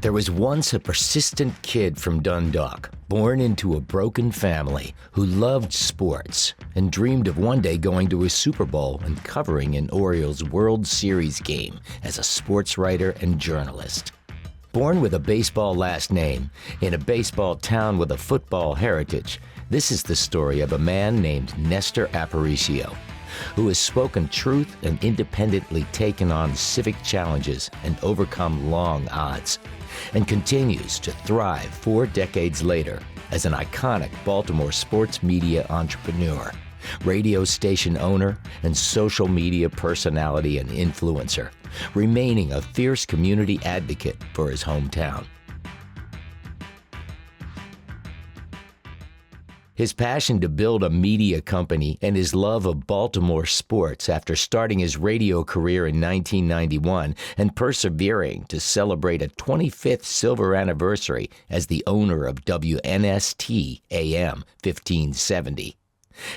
There was once a persistent kid from Dundalk, born into a broken family, who loved sports and dreamed of one day going to a Super Bowl and covering an Orioles World Series game as a sports writer and journalist. Born with a baseball last name, in a baseball town with a football heritage, this is the story of a man named Nestor Aparicio, who has spoken truth and independently taken on civic challenges and overcome long odds, and continues to thrive 4 decades later as an iconic Baltimore sports media entrepreneur, radio station owner, and social media personality and influencer, remaining a fierce community advocate for his hometown. His passion to build a media company and his love of Baltimore sports after starting his radio career in 1991 and persevering to celebrate a 25th silver anniversary as the owner of WNST AM 1570,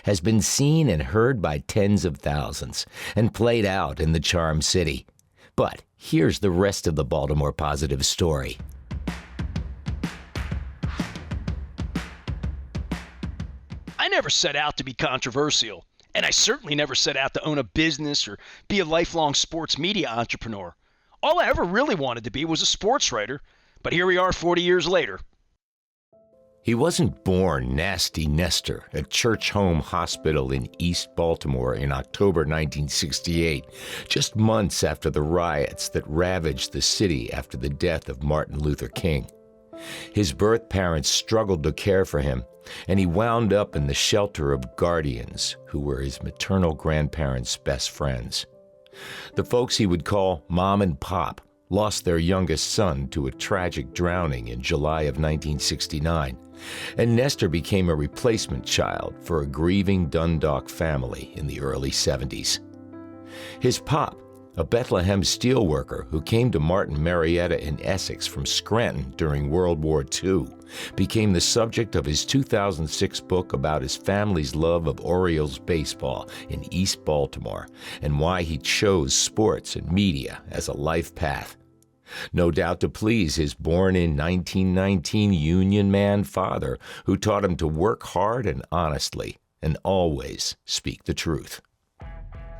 has been seen and heard by tens of thousands and played out in the Charm City. But here's the rest of the Baltimore Positive story. I never set out to be controversial, and I certainly never set out to own a business or be a lifelong sports media entrepreneur. All I ever really wanted to be was a sports writer, but here we are 40 years later. He wasn't born Nasty Nestor at Church Home Hospital in East Baltimore in October 1968, just months after the riots that ravaged the city after the death of Martin Luther King. His birth parents struggled to care for him, and he wound up in the shelter of guardians who were his maternal grandparents' best friends. The folks he would call Mom and Pop lost their youngest son to a tragic drowning in July of 1969, and Nestor became a replacement child for a grieving Dundalk family in the early 70s. His pop, a Bethlehem steelworker who came to Martin Marietta in Essex from Scranton during World War II, became the subject of his 2006 book about his family's love of Orioles baseball in East Baltimore and why he chose sports and media as a life path. No doubt to please his born in 1919 Union man father, who taught him to work hard and honestly and always speak the truth.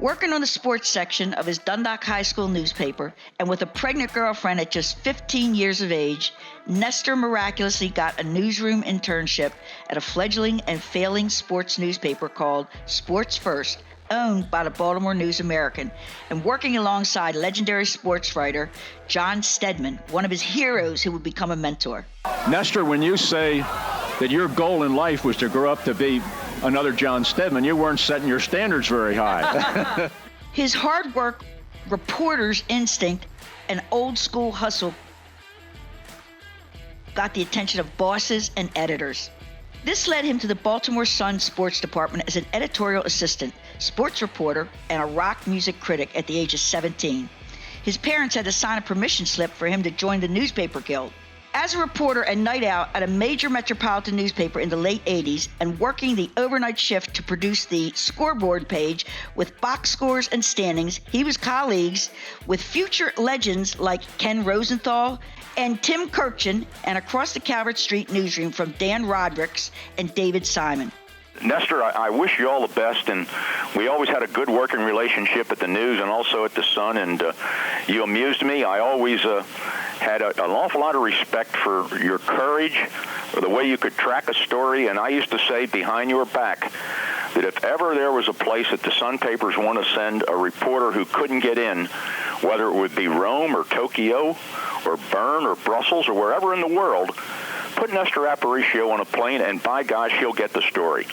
Working on the sports section of his Dundalk High School newspaper, and with a pregnant girlfriend at just 15 years of age, Nestor miraculously got a newsroom internship at a fledgling and failing sports newspaper called Sports First, owned by the Baltimore News American, and working alongside legendary sports writer John Stedman, one of his heroes who would become a mentor. Nestor, when you say that your goal in life was to grow up to be another John Stedman, you weren't setting your standards very high. His hard work, reporter's instinct, and old school hustle got the attention of bosses and editors. This led him to the Baltimore Sun sports department as an editorial assistant, sports reporter, and a rock music critic at the age of 17. His parents had to sign a permission slip for him to join the newspaper guild. As a reporter and night out at a major metropolitan newspaper in the late 80s and working the overnight shift to produce the scoreboard page with box scores and standings, he was colleagues with future legends like Ken Rosenthal and Tim Kirkchin, and across the Calvert Street newsroom from Dan Rodricks and David Simon. Nestor, I wish you all the best, and we always had a good working relationship at the News and also at the Sun, and you amused me. I always had an awful lot of respect for your courage, for the way you could track a story, and I used to say behind your back that if ever there was a place that the Sun papers want to send a reporter who couldn't get in, whether it would be Rome or Tokyo or Bern or Brussels or wherever in the world, put Nestor Aparicio on a plane, and by gosh, he'll get the story.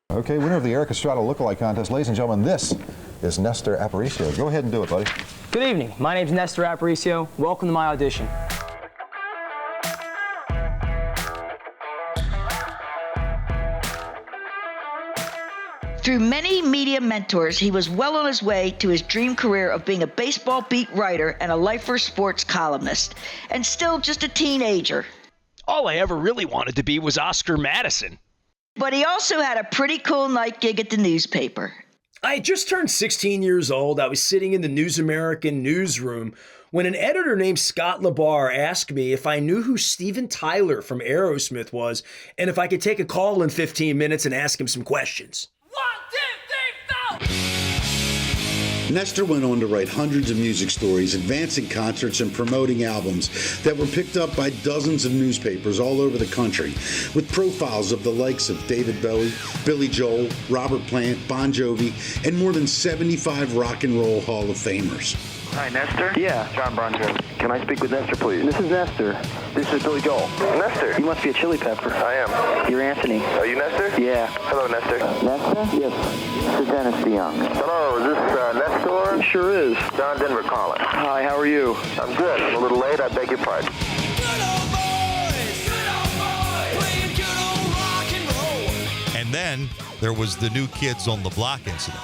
Okay, winner of the Eric Estrada Lookalike Contest. Ladies and gentlemen, this is Nestor Aparicio. Go ahead and do it, buddy. Good evening. My name's Nestor Aparicio. Welcome to my audition. Through many media mentors, he was well on his way to his dream career of being a baseball beat writer and a lifer sports columnist, and still just a teenager. All I ever really wanted to be was Oscar Madison. But he also had a pretty cool night gig at the newspaper. I had just turned 16 years old. I was sitting in the News American newsroom when an editor named Scott LaBar asked me if I knew who Steven Tyler from Aerosmith was and if I could take a call in 15 minutes and ask him some questions. 1, 2, 3, 4! Nestor went on to write hundreds of music stories, advancing concerts and promoting albums that were picked up by dozens of newspapers all over the country, with profiles of the likes of David Bowie, Billy Joel, Robert Plant, Bon Jovi, and more than 75 rock and roll Hall of Famers. Hi, Nestor? Yeah. John Bon Jovi. Can I speak with Nestor, please? This is Nestor. This is Billy Joel. Nestor. You must be a chili pepper. I am. You're Anthony. Are you Nestor? Yeah. Hello, Nestor. Nestor? Yes. This is Dennis DeYoung. Hello, is this Nestor? It sure is. John Denver calling. Hi, how are you? I'm good. I'm a little late. I beg your pardon. And then there was the New Kids on the Block incident.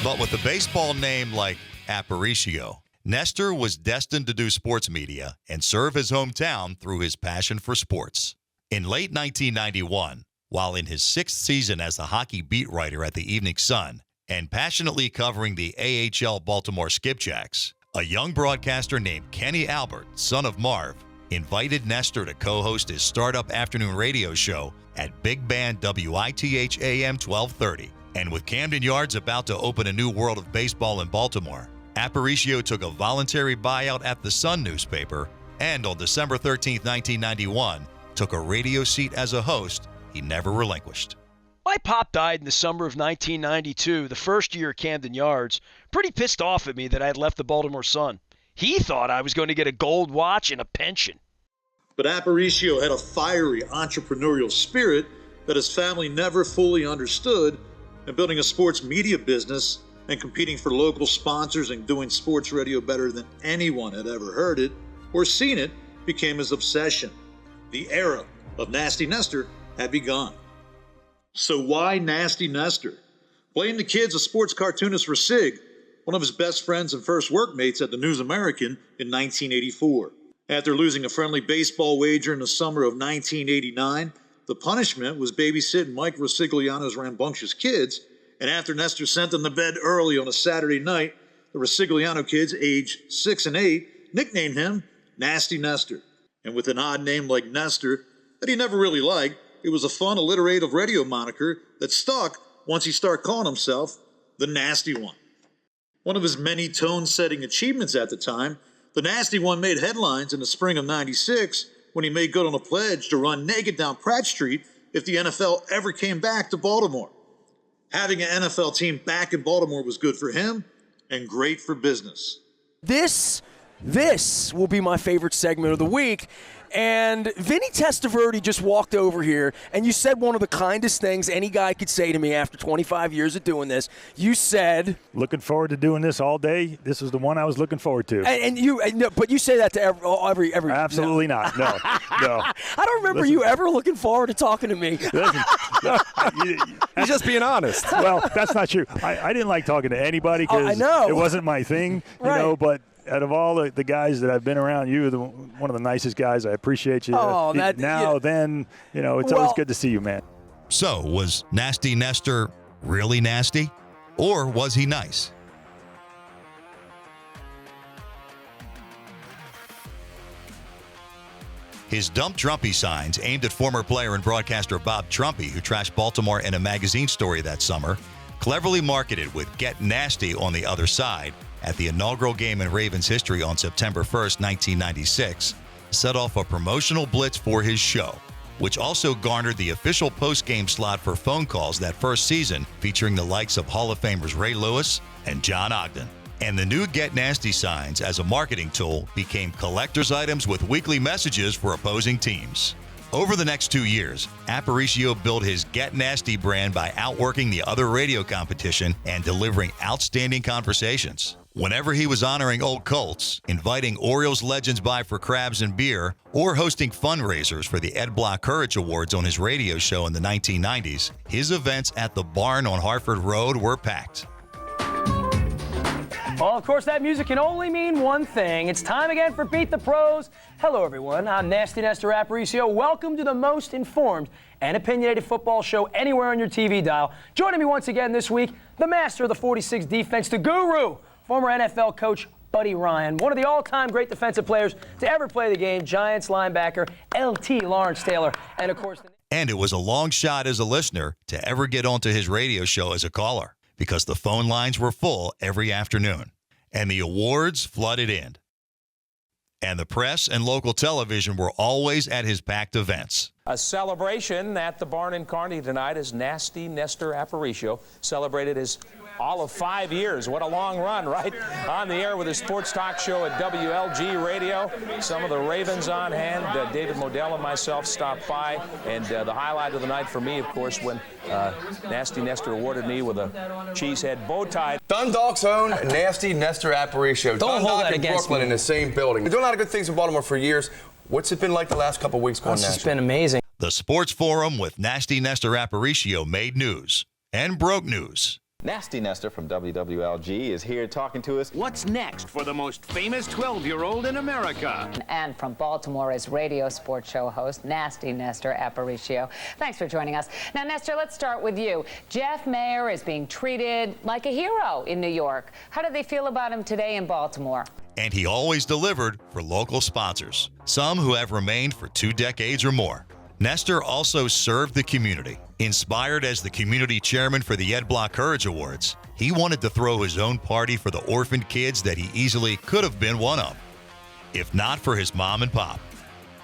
But with a baseball name like Aparicio, Nestor was destined to do sports media and serve his hometown through his passion for sports. In late 1991, while in his 6th season as a hockey beat writer at the Evening Sun and passionately covering the AHL Baltimore Skipjacks, a young broadcaster named Kenny Albert, son of Marv, invited Nestor to co-host his startup afternoon radio show at Big Band WITH AM 1230. And with Camden Yards about to open a new world of baseball in Baltimore, Aparicio took a voluntary buyout at the Sun newspaper and on December 13, 1991, took a radio seat as a host he never relinquished. My pop died in the summer of 1992, the first year at Camden Yards, pretty pissed off at me that I had left the Baltimore Sun. He thought I was going to get a gold watch and a pension. But Aparicio had a fiery entrepreneurial spirit that his family never fully understood, and building a sports media business and competing for local sponsors and doing sports radio better than anyone had ever heard it or seen it became his obsession. The era of Nasty Nestor had begun. So why Nasty Nestor? Blame the Kid's a sports cartoonist for Sig, one of his best friends and first workmates at the News American in 1984. After losing a friendly baseball wager in the summer of 1989, the punishment was babysitting Mike Rosigliano's rambunctious kids, and after Nestor sent them to bed early on a Saturday night, the Rosigliano kids, aged 6 and 8, nicknamed him Nasty Nestor. And with an odd name like Nestor that he never really liked, it was a fun alliterative radio moniker that stuck once he started calling himself the Nasty One. One of his many tone-setting achievements at the time, the Nasty One made headlines in the spring of '96 when he made good on a pledge to run naked down Pratt Street if the NFL ever came back to Baltimore. Having an NFL team back in Baltimore was good for him and great for business. This will be my favorite segment of the week. And Vinny Testaverde just walked over here, and you said one of the kindest things any guy could say to me after 25 years of doing this. You said, "Looking forward to doing this all day. This is the one I was looking forward to." But you say that to every. Absolutely not. No. I don't remember you ever looking forward to talking to me. Listen, he's just being honest. Well, that's not true. I didn't like talking to anybody because it wasn't my thing, you but. Out of all the guys that I've been around, you're one of the nicest guys. I appreciate you. It's always good to see you, man. So, was Nasty Nestor really nasty? Or was he nice? His Dump Trumpy signs, aimed at former player and broadcaster Bob Trumpy, who trashed Baltimore in a magazine story that summer, cleverly marketed with Get Nasty on the other side, at the inaugural game in Ravens history on September 1st, 1996, set off a promotional blitz for his show, which also garnered the official post-game slot for phone calls that first season, featuring the likes of Hall of Famers Ray Lewis and John Ogden. And the new Get Nasty signs as a marketing tool became collector's items with weekly messages for opposing teams. Over the next 2 years, Aparicio built his Get Nasty brand by outworking the other radio competition and delivering outstanding conversations. Whenever he was honoring old Colts, inviting Orioles legends by for crabs and beer, or hosting fundraisers for the Ed Block Courage Awards on his radio show in the 1990s, his events at the Barn on Hartford Road were packed. Well, of course, that music can only mean one thing. It's time again for Beat the Pros. Hello, everyone. I'm Nasty Nestor Aparicio. Welcome to the most informed and opinionated football show anywhere on your TV dial. Joining me once again this week, the master of the 46 defense, the guru, former NFL coach Buddy Ryan, one of the all-time great defensive players to ever play the game, Giants linebacker LT Lawrence Taylor, and of course... And it was a long shot as a listener to ever get onto his radio show as a caller, because the phone lines were full every afternoon, and the awards flooded in. And the press and local television were always at his packed events. A celebration at the Barn in Kearney tonight as Nasty Nestor Aparicio celebrated his all of 5 years. What a long run, right? On the air with his sports talk show at WLG Radio. Some of the Ravens on hand. David Modell and myself stopped by. And the highlight of the night for me, of course, when Nasty Nestor awarded me with a cheesehead bow tie. Dundalk's own Nasty Nestor Aparicio. Don't hold that and against Brooklyn me. in the same building. We're doing a lot of good things in Baltimore for years. What's it been like the last couple of weeks going national? It's been amazing. The Sports Forum with Nasty Nestor Aparicio made news and broke news. Nasty Nestor from WWLG is here talking to us. What's next for the most famous 12-year-old in America? And from Baltimore is radio sports show host Nasty Nestor Aparicio. Thanks for joining us. Now, Nestor, let's start with you. Jeff Mayer is being treated like a hero in New York. How do they feel about him today in Baltimore? And he always delivered for local sponsors, some who have remained for 2 decades or more. Nestor also served the community. Inspired as the community chairman for the Ed Block Courage Awards, he wanted to throw his own party for the orphaned kids that he easily could have been one of, if not for his mom and pop.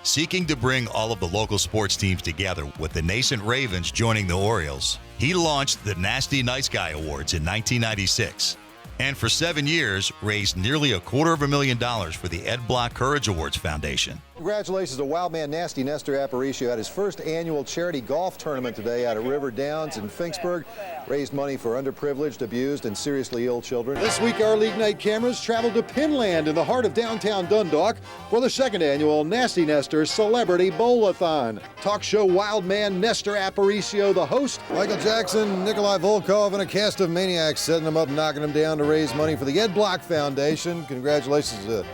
Seeking to bring all of the local sports teams together with the nascent Ravens joining the Orioles, he launched the Nasty Nice Guy Awards in 1996. And for 7 years, raised nearly $250,000 for the Ed Block Courage Awards Foundation. Congratulations to wild man Nasty Nestor Aparicio at his first annual charity golf tournament today out at River Downs in Finksburg. Raised money for underprivileged, abused, and seriously ill children. This week, our League Night cameras traveled to Pinland in the heart of downtown Dundalk for the second annual Nasty Nestor Celebrity Bowl-a-thon. Talk show wild man Nestor Aparicio, the host. Michael Jackson, Nikolai Volkov, and a cast of maniacs setting them up, knocking them down to raise money for the Ed Block Foundation. Congratulations to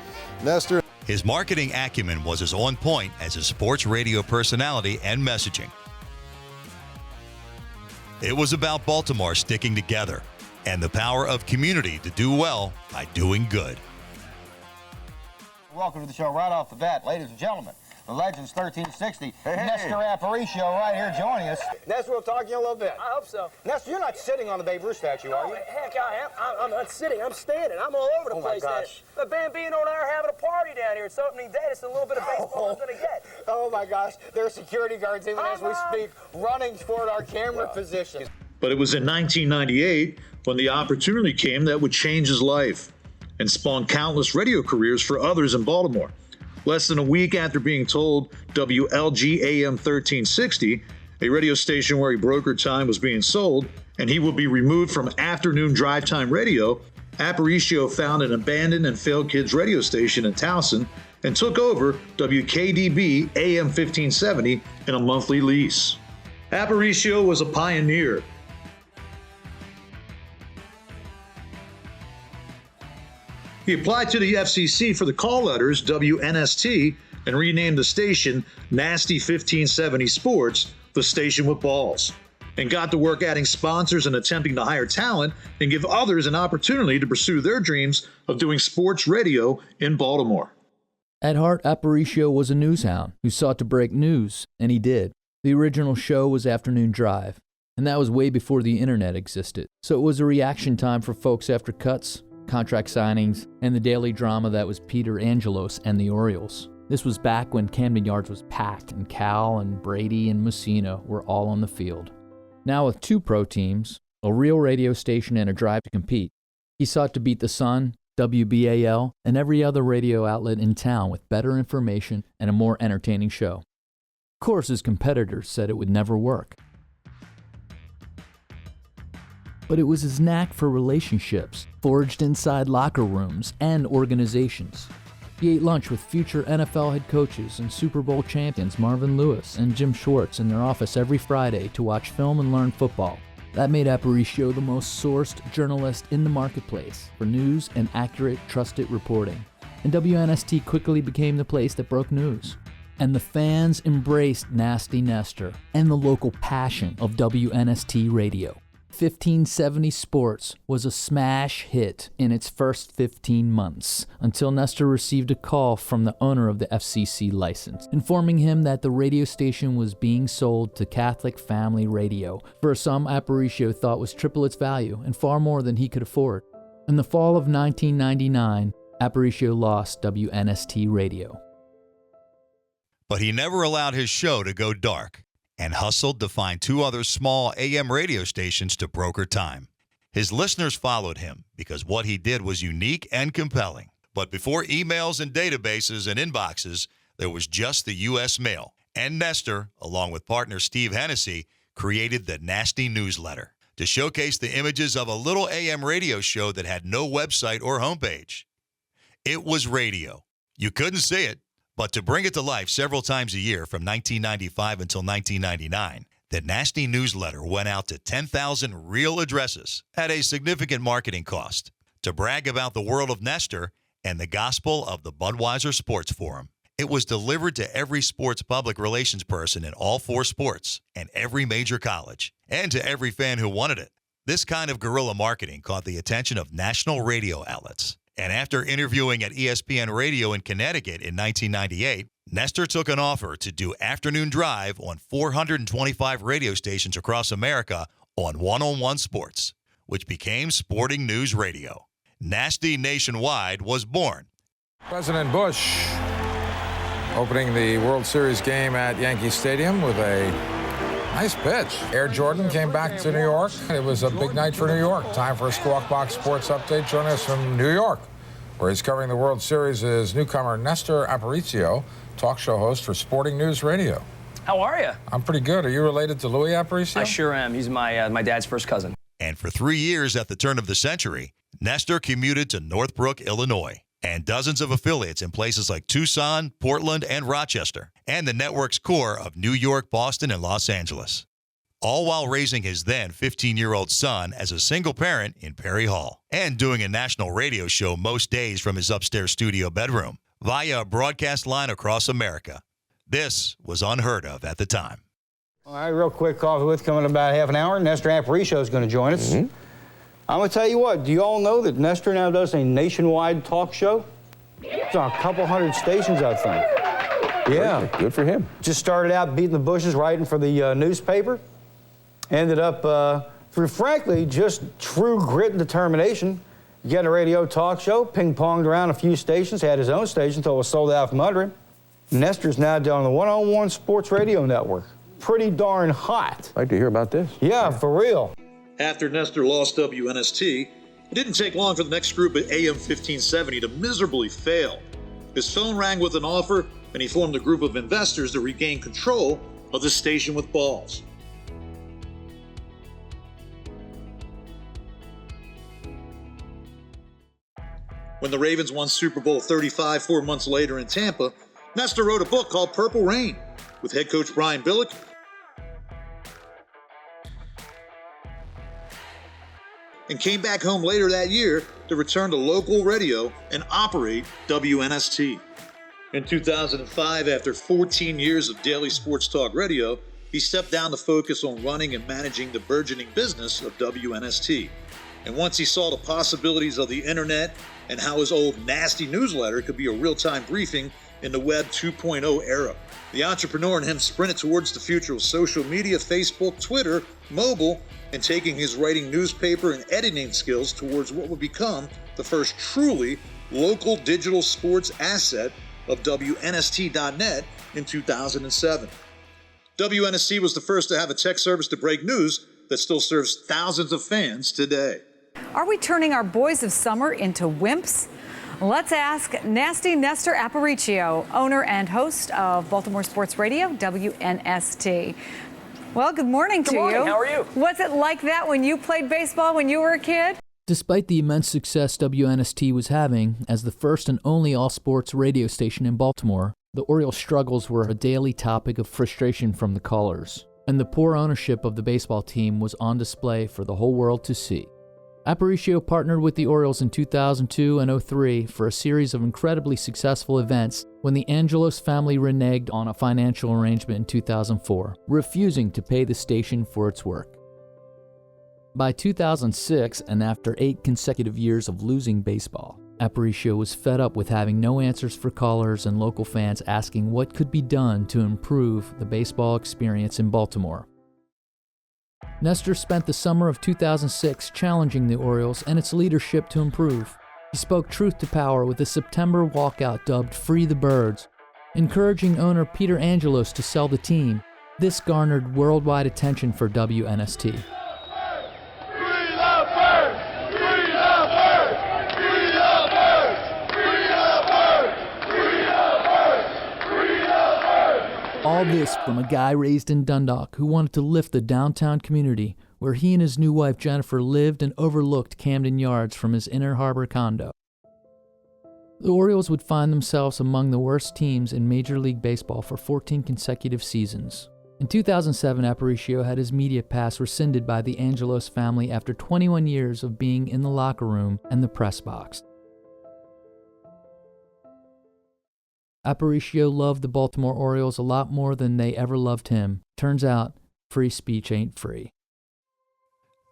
Nestor. His marketing acumen was as on point as his sports radio personality and messaging. It was about Baltimore sticking together and the power of community to do well by doing good. Welcome to the show right off the bat, ladies and gentlemen. The Legends 1360, Nestor Aparicio right here joining us. Nestor, we'll talk to you in a little bit. I hope so. Nestor, you're not sitting on the Babe Ruth statue, are you? Heck, I am. I'm not sitting. I'm standing. I'm all over the place. Oh, my gosh. The Bambino and I are having a party down here. It's opening day. It's a little bit of baseball I'm going to get. Oh, my gosh. There are security guards even as we speak, running toward our camera position. But it was in 1998 when the opportunity came that would change his life and spawn countless radio careers for others in Baltimore. Less than a week after being told WLG AM 1360, a radio station where he brokered time, was being sold, and he would be removed from afternoon drive time radio, Aparicio found an abandoned and failed kids radio station in Towson and took over WKDB AM 1570 in a monthly lease. Aparicio was a pioneer. He applied to the FCC for the call letters WNST and renamed the station Nasty 1570 Sports, the station with balls, and got to work adding sponsors and attempting to hire talent and give others an opportunity to pursue their dreams of doing sports radio in Baltimore. At heart, Aparicio was a newshound who sought to break news, and he did. The original show was Afternoon Drive, and that was way before the internet existed. So it was a reaction time for folks after cuts, contract signings, and the daily drama that was Peter Angelos and the Orioles. This was back when Camden Yards was packed and Cal and Brady and Mussina were all on the field. Now with 2 pro teams, a real radio station and a drive to compete, he sought to beat The Sun, WBAL, and every other radio outlet in town with better information and a more entertaining show. Of course, his competitors said it would never work. But it was his knack for relationships, forged inside locker rooms and organizations. He ate lunch with future NFL head coaches and Super Bowl champions Marvin Lewis and Jim Schwartz in their office every Friday to watch film and learn football. That made Aparicio the most sourced journalist in the marketplace for news and accurate, trusted reporting. And WNST quickly became the place that broke news. And the fans embraced Nasty Nestor and the local passion of WNST radio. 1570 Sports was a smash hit in its first 15 months, until Nestor received a call from the owner of the FCC license, informing him that the radio station was being sold to Catholic Family Radio for a sum Aparicio thought was triple its value and far more than he could afford. In the fall of 1999, Aparicio lost WNST radio. But he never allowed his show to go dark and hustled to find 2 other small AM radio stations to broker time. His listeners followed him because what he did was unique and compelling. But before emails and databases and inboxes, there was just the U.S. mail. And Nestor, along with partner Steve Hennessy, created the Nasty Newsletter to showcase the images of a little AM radio show that had no website or homepage. It was radio. You couldn't see it. But to bring it to life several times a year from 1995 until 1999, the Nasty Newsletter went out to 10,000 real addresses at a significant marketing cost to brag about the world of Nestor and the gospel of the Budweiser Sports Forum. It was delivered to every sports public relations person in all 4 sports and every major college, and to every fan who wanted it. This kind of guerrilla marketing caught the attention of national radio outlets. And after interviewing at ESPN Radio in Connecticut in 1998, Nestor took an offer to do afternoon drive on 425 radio stations across America on one-on-one sports, which became Sporting News Radio. Nasty Nationwide was born. President Bush opening the World Series game at Yankee Stadium with a nice pitch. Air Jordan came back to New York. It was a big night for New York. Time for a Squawk Box Sports Update. Joining us from New York, where he's covering the World Series, is newcomer Nestor Aparicio, talk show host for Sporting News Radio. How are you? I'm pretty good. Are you related to Louis Aparicio? I sure am. He's my dad's first cousin. And for 3 years at the turn of the century, Nestor commuted to Northbrook, Illinois, and dozens of affiliates in places like Tucson, Portland, and Rochester, and the network's core of New York, Boston, and Los Angeles, all while raising his then 15-year-old son as a single parent in Perry Hall, and doing a national radio show most days from his upstairs studio bedroom via a broadcast line across America. This was unheard of at the time. All right, real quick, coffee with coming in about half an hour. Nestor Aparicio is going to join us. I'm going to tell you what, do you all know that Nestor now does a nationwide talk show? It's on a couple hundred stations, I think. Yeah. Good for him. Just started out beating the bushes, writing for the newspaper. Ended up, through, frankly, just true grit and determination, get a radio talk show, ping-ponged around a few stations, had his own station until it was sold out from under him. Nestor's now doing the one-on-one sports radio network. Pretty darn hot. I'd like to hear about this. Yeah, for real. After Nestor lost WNST, it didn't take long for the next group at AM 1570 to miserably fail. His phone rang with an offer, and he formed a group of investors to regain control of the station with balls. When the Ravens won Super Bowl 35 4 months later in Tampa, Nestor wrote a book called Purple Rain with head coach Brian Billick and came back home later that year to return to local radio and operate WNST. In 2005, after 14 years of daily sports talk radio, he stepped down to focus on running and managing the burgeoning business of WNST. And once he saw the possibilities of the internet and how his old nasty newsletter could be a real-time briefing in the Web 2.0 era, the entrepreneur in him sprinted towards the future of social media, Facebook, Twitter, mobile, and taking his writing newspaper and editing skills towards what would become the first truly local digital sports asset of WNST.net in 2007. WNST was the first to have a tech service to break news that still serves thousands of fans today. Are we turning our boys of summer into wimps? Let's ask Nasty Nestor Aparicio, owner and host of Baltimore Sports Radio, WNST. Well, good morning to you. Good morning. How are you? Was it like that when you played baseball when you were a kid? Despite the immense success WNST was having as the first and only all-sports radio station in Baltimore, the Orioles' struggles were a daily topic of frustration from the callers. and the poor ownership of the baseball team was on display for the whole world to see. Aparicio partnered with the Orioles in 2002 and 2003 for a series of incredibly successful events when the Angelos family reneged on a financial arrangement in 2004, refusing to pay the station for its work. By 2006, and after 8 consecutive years of losing baseball, Aparicio was fed up with having no answers for callers and local fans asking what could be done to improve the baseball experience in Baltimore. Nestor spent the summer of 2006 challenging the Orioles and its leadership to improve. He spoke truth to power with a September walkout dubbed Free the Birds, encouraging owner Peter Angelos to sell the team. This garnered worldwide attention for WNST. All this from a guy raised in Dundalk who wanted to lift the downtown community where he and his new wife Jennifer lived and overlooked Camden Yards from his Inner Harbor condo. The Orioles would find themselves among the worst teams in Major League Baseball for 14 consecutive seasons. In 2007, Aparicio had his media pass rescinded by the Angelos family after 21 years of being in the locker room and the press box. Aparicio loved the Baltimore Orioles a lot more than they ever loved him. Turns out, free speech ain't free.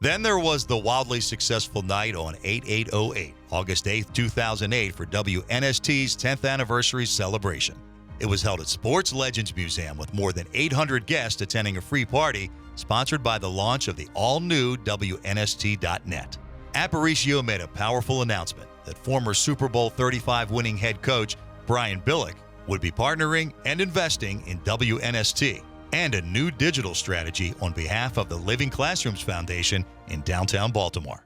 Then there was the wildly successful night on 8808, August 8, 2008, for WNST's 10th anniversary celebration. It was held at Sports Legends Museum with more than 800 guests attending a free party sponsored by the launch of the all-new WNST.net. Aparicio made a powerful announcement that former Super Bowl 35 winning head coach Brian Billick would be partnering and investing in WNST and a new digital strategy on behalf of the Living Classrooms Foundation in downtown Baltimore.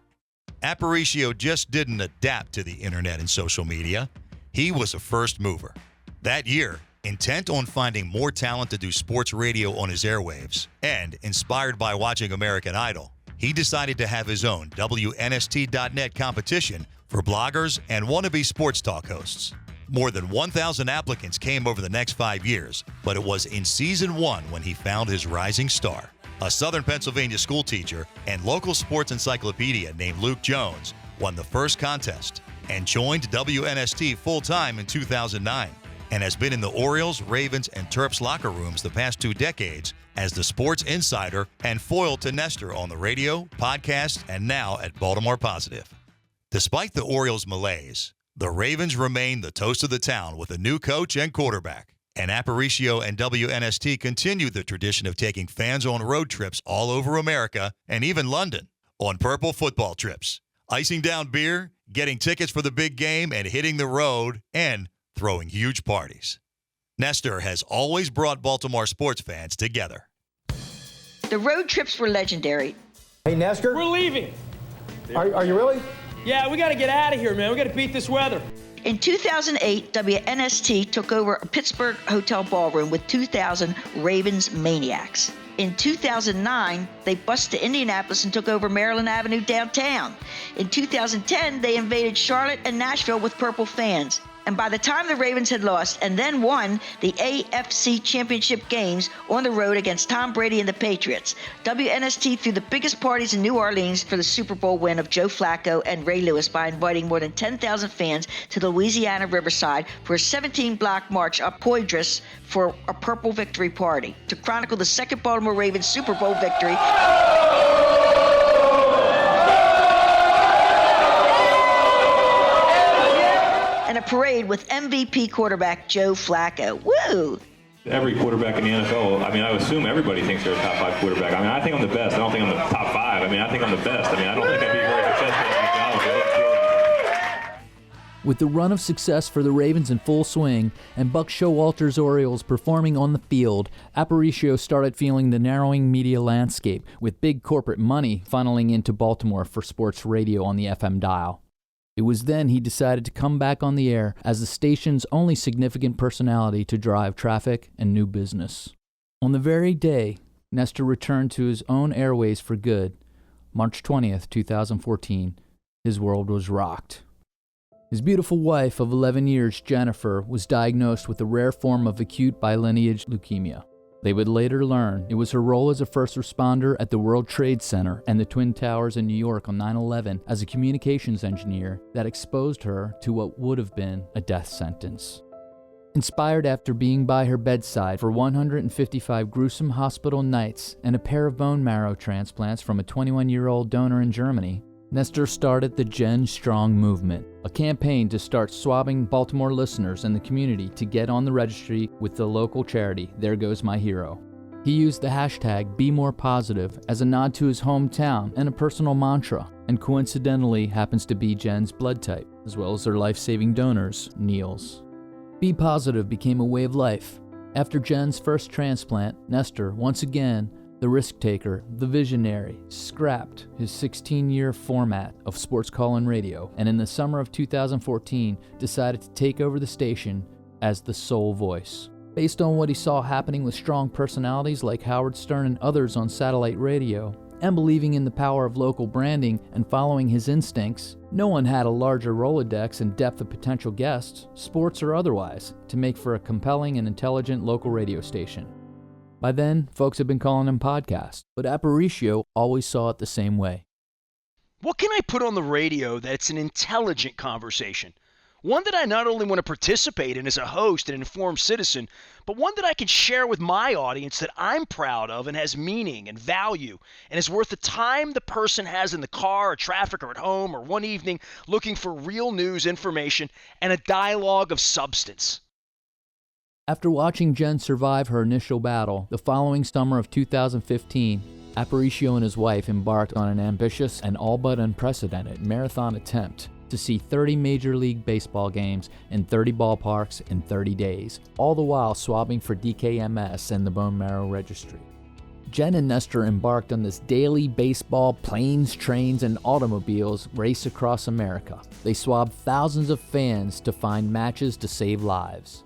Aparicio just didn't adapt to the internet and social media. He was a first mover. That year, intent on finding more talent to do sports radio on his airwaves, and inspired by watching American Idol, he decided to have his own WNST.net competition for bloggers and wannabe sports talk hosts. More than 1,000 applicants came over the next 5 years, but it was in season 1 when he found his rising star. A Southern Pennsylvania school teacher and local sports encyclopedia named Luke Jones won the first contest and joined WNST full-time in 2009 and has been in the Orioles, Ravens, and Terps locker rooms the past 2 decades as the sports insider and foil to Nestor on the radio, podcast, and now at Baltimore Positive. Despite the Orioles' malaise, the Ravens remain the toast of the town with a new coach and quarterback. And Aparicio and WNST continue the tradition of taking fans on road trips all over America and even London on purple football trips, icing down beer, getting tickets for the big game, and hitting the road and throwing huge parties. Nestor has always brought Baltimore sports fans together. The road trips were legendary. Hey, Nestor? We're leaving. Are you really? Yeah, we got to get out of here, man. We got to beat this weather. In 2008, WNST took over a Pittsburgh hotel ballroom with 2,000 Ravens maniacs. In 2009, they bussed to Indianapolis and took over Maryland Avenue downtown. In 2010, they invaded Charlotte and Nashville with purple fans. And by the time the Ravens had lost and then won the AFC Championship games on the road against Tom Brady and the Patriots, WNST threw the biggest parties in New Orleans for the Super Bowl win of Joe Flacco and Ray Lewis by inviting more than 10,000 fans to the Louisiana Riverside for a 17-block march up Poydras for a purple victory party to chronicle the second Baltimore Ravens Super Bowl victory. And a parade with MVP quarterback Joe Flacco. Woo! Every quarterback in the NFL, I assume everybody thinks they're a top 5 quarterback. I think I'm the best. I don't think I'm the top 5. I think I'm the best. I don't think I'd be very successful in my job. With the run of success for the Ravens in full swing and Buck Showalter's Orioles performing on the field, Aparicio started feeling the narrowing media landscape, with big corporate money funneling into Baltimore for sports radio on the FM dial. It was then he decided to come back on the air as the station's only significant personality to drive traffic and new business. On the very day Nestor returned to his own airways for good, March 20th, 2014, his world was rocked. His beautiful wife of 11 years, Jennifer, was diagnosed with a rare form of acute bilineage leukemia. They would later learn it was her role as a first responder at the World Trade Center and the Twin Towers in New York on 9/11 as a communications engineer that exposed her to what would have been a death sentence. Inspired after being by her bedside for 155 gruesome hospital nights and a pair of bone marrow transplants from a 21-year-old donor in Germany, Nestor started the Jen Strong movement, a campaign to start swabbing Baltimore listeners and the community to get on the registry with the local charity, There Goes My Hero. He used the hashtag #BeMorePositive as a nod to his hometown and a personal mantra, and coincidentally happens to be Jen's blood type, as well as their life-saving donors, Neil's. Be Positive became a way of life. After Jen's first transplant, Nestor, once again, the risk taker, the visionary, scrapped his 16-year format of sports call-in radio, and in the summer of 2014 decided to take over the station as the sole voice. Based on what he saw happening with strong personalities like Howard Stern and others on satellite radio, and believing in the power of local branding and following his instincts, no one had a larger Rolodex and depth of potential guests, sports or otherwise, to make for a compelling and intelligent local radio station. By then, folks had been calling him podcast, but Aparicio always saw it the same way. What can I put on the radio that's an intelligent conversation? One that I not only want to participate in as a host and informed citizen, but one that I can share with my audience that I'm proud of and has meaning and value and is worth the time the person has in the car or traffic or at home or one evening looking for real news information and a dialogue of substance. After watching Jen survive her initial battle, the following summer of 2015, Aparicio and his wife embarked on an ambitious and all but unprecedented marathon attempt to see 30 Major League Baseball games in 30 ballparks in 30 days, all the while swabbing for DKMS and the bone marrow registry. Jen and Nestor embarked on this daily baseball planes, trains, and automobiles race across America. They swabbed thousands of fans to find matches to save lives.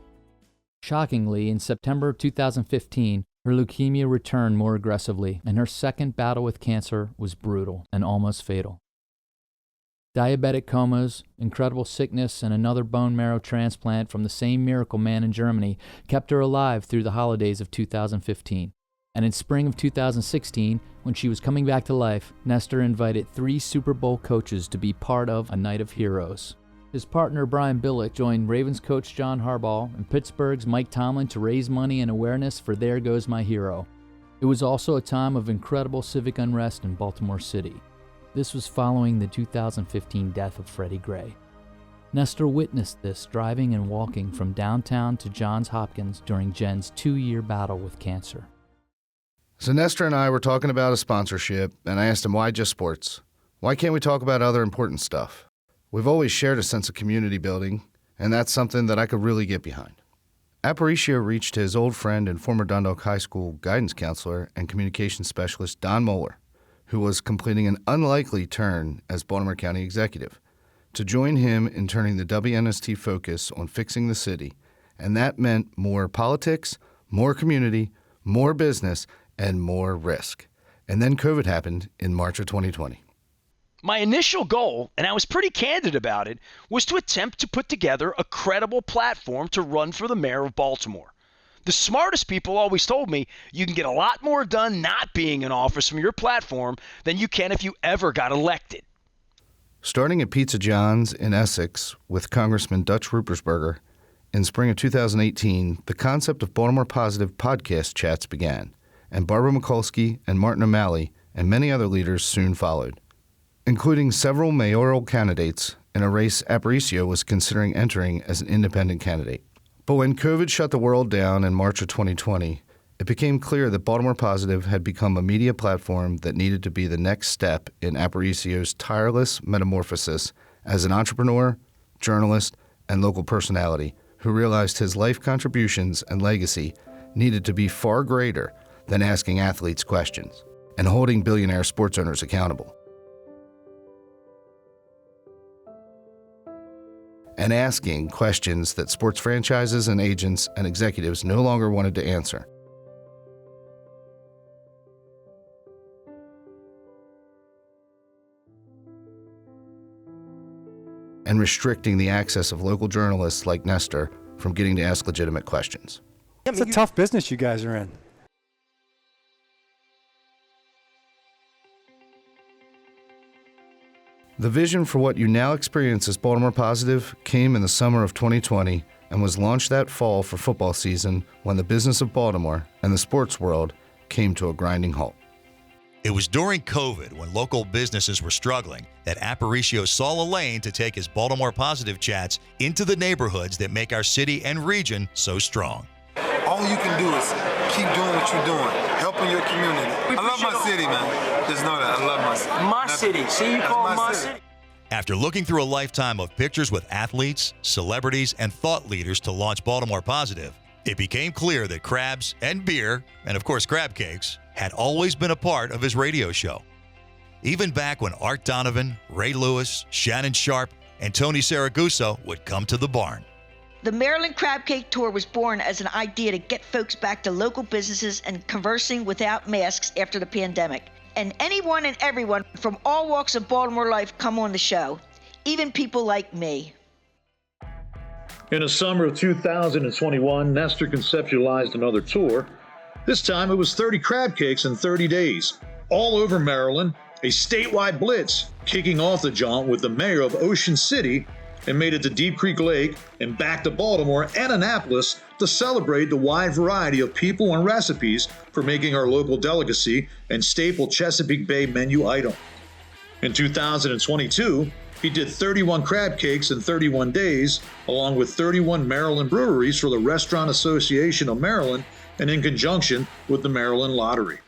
Shockingly, in September of 2015, her leukemia returned more aggressively, and her second battle with cancer was brutal and almost fatal. Diabetic comas, incredible sickness, and another bone marrow transplant from the same miracle man in Germany kept her alive through the holidays of 2015. And in spring of 2016, when she was coming back to life, Nestor invited 3 Super Bowl coaches to be part of a night of heroes. His partner Brian Billick joined Ravens coach John Harbaugh and Pittsburgh's Mike Tomlin to raise money and awareness for There Goes My Hero. It was also a time of incredible civic unrest in Baltimore City. This was following the 2015 death of Freddie Gray. Nestor witnessed this driving and walking from downtown to Johns Hopkins during Jen's 2-year battle with cancer. So Nestor and I were talking about a sponsorship, and I asked him, why just sports? Why can't we talk about other important stuff? We've always shared a sense of community building, and that's something that I could really get behind. Aparicio reached his old friend and former Dundalk High School guidance counselor and communications specialist Don Moeller, who was completing an unlikely turn as Baltimore County executive, to join him in turning the WNST focus on fixing the city, and that meant more politics, more community, more business, and more risk. And then COVID happened in March of 2020. My initial goal, and I was pretty candid about it, was to attempt to put together a credible platform to run for the mayor of Baltimore. The smartest people always told me you can get a lot more done not being in office from your platform than you can if you ever got elected. Starting at Pizza John's in Essex with Congressman Dutch Ruppersberger, in spring of 2018, the concept of Baltimore Positive podcast chats began, and Barbara Mikulski and Martin O'Malley and many other leaders soon followed, including several mayoral candidates in a race Aparicio was considering entering as an independent candidate. But when COVID shut the world down in March of 2020, it became clear that Baltimore Positive had become a media platform that needed to be the next step in Aparicio's tireless metamorphosis as an entrepreneur, journalist, and local personality who realized his life contributions and legacy needed to be far greater than asking athletes questions and holding billionaire sports owners accountable. And asking questions that sports franchises and agents and executives no longer wanted to answer. And restricting the access of local journalists like Nestor from getting to ask legitimate questions. It's a tough business you guys are in. The vision for what you now experience as Baltimore Positive came in the summer of 2020 and was launched that fall for football season when the business of Baltimore and the sports world came to a grinding halt. It was during COVID, when local businesses were struggling, that Aparicio saw a lane to take his Baltimore Positive chats into the neighborhoods that make our city and region so strong. All you can do is keep doing what you're doing, helping your community. I love my city, man. Just know that. I love my city. My city. See, you call it my city. After looking through a lifetime of pictures with athletes, celebrities, and thought leaders to launch Baltimore Positive, it became clear that crabs and beer, and of course crab cakes, had always been a part of his radio show. Even back when Art Donovan, Ray Lewis, Shannon Sharp, and Tony Saraguso would come to the barn. The Maryland Crab Cake Tour was born as an idea to get folks back to local businesses and conversing without masks after the pandemic. And anyone and everyone from all walks of Baltimore life come on the show, even people like me. In the summer of 2021, Nestor conceptualized another tour. This time it was 30 crab cakes in 30 days, all over Maryland, a statewide blitz, kicking off the jaunt with the mayor of Ocean City, and made it to Deep Creek Lake and back to Baltimore and Annapolis to celebrate the wide variety of people and recipes for making our local delicacy and staple Chesapeake Bay menu item. In 2022, he did 31 crab cakes in 31 days, along with 31 Maryland breweries for the Restaurant Association of Maryland and in conjunction with the Maryland Lottery.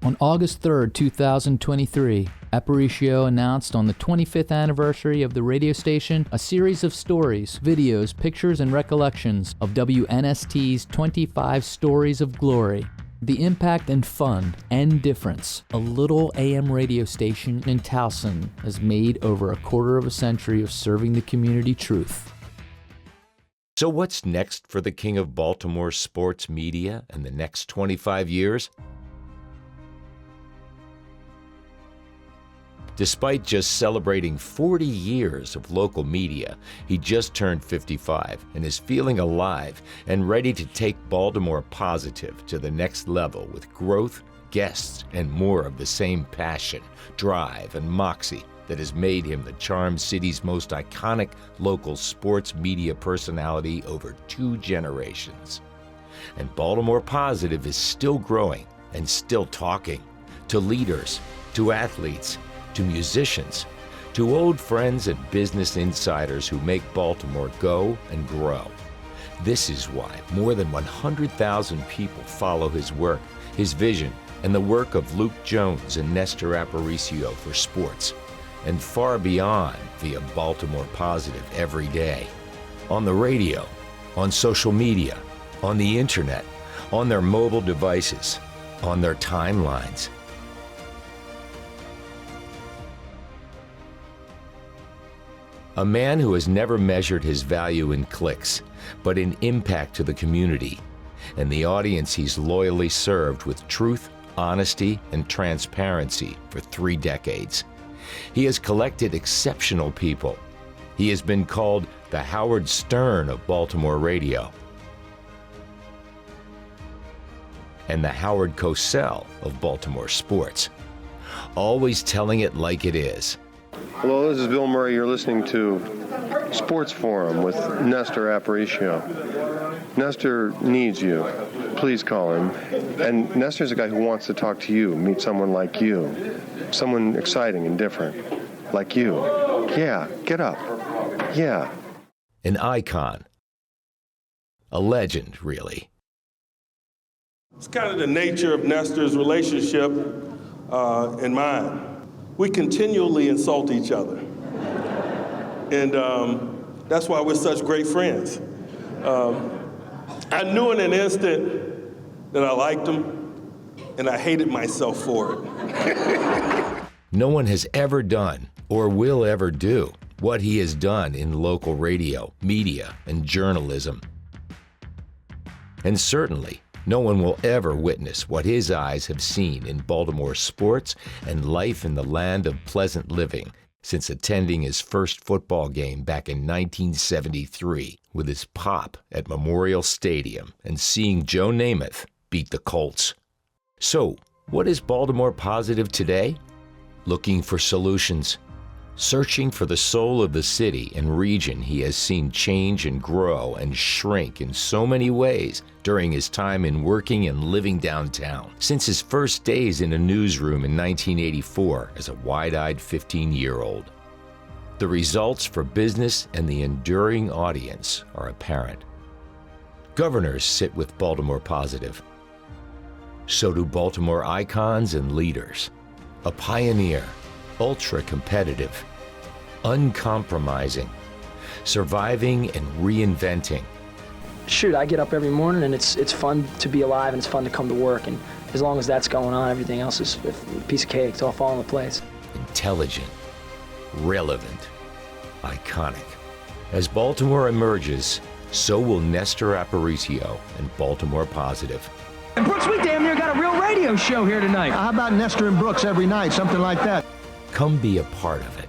On August 3, 2023, Aparicio announced on the 25th anniversary of the radio station a series of stories, videos, pictures, and recollections of WNST's 25 Stories of Glory. The impact and fun and difference a little AM radio station in Towson has made over a quarter of a century of serving the community truth. So what's next for the king of Baltimore sports media in the next 25 years? Despite just celebrating 40 years of local media, he just turned 55 and is feeling alive and ready to take Baltimore Positive to the next level with growth, guests, and more of the same passion, drive, and moxie that has made him the Charm City's most iconic local sports media personality over 2 generations. And Baltimore Positive is still growing and still talking to leaders, to athletes, to musicians, to old friends and business insiders who make Baltimore go and grow. This is why more than 100,000 people follow his work, his vision, and the work of Luke Jones and Nestor Aparicio for sports, and far beyond via Baltimore Positive every day. On the radio, on social media, on the internet, on their mobile devices, on their timelines. A man who has never measured his value in clicks, but in impact to the community, and the audience he's loyally served with truth, honesty, and transparency for 3 decades. He has collected exceptional people. He has been called the Howard Stern of Baltimore radio, and the Howard Cosell of Baltimore sports, always telling it like it is. Hello, this is Bill Murray. You're listening to Sports Forum with Nestor Aparicio. Nestor needs you. Please call him. And Nestor's a guy who wants to talk to you, meet someone like you, someone exciting and different, like you. Yeah, get up. Yeah. An icon. A legend, really. It's kind of the nature of Nestor's relationship and mine. We continually insult each other. And that's why we're such great friends. I knew in an instant that I liked him, and I hated myself for it. No one has ever done, or will ever do, what he has done in local radio, media, and journalism. And certainly, no one will ever witness what his eyes have seen in Baltimore sports and life in the land of pleasant living since attending his first football game back in 1973 with his pop at Memorial Stadium and seeing Joe Namath beat the Colts. So, what is Baltimore Positive today? Looking for solutions, Searching for the soul of the city and region he has seen change and grow and shrink in so many ways during his time in working and living downtown. Since his first days in a newsroom in 1984 as a wide-eyed 15-year-old. The results for business and the enduring audience are apparent. Governors sit with Baltimore Positive. So do Baltimore icons and leaders. A pioneer, ultra-competitive, uncompromising, surviving and reinventing. Shoot, I get up every morning and it's fun to be alive and it's fun to come to work, and as long as that's going on, everything else is a piece of cake. It's all falling into place. Intelligent, relevant, iconic. As Baltimore emerges, so will Nestor Aparicio and Baltimore Positive. And Brooks, we damn near got a real radio show here tonight. How about Nestor and Brooks every night, something like that? Come be a part of it.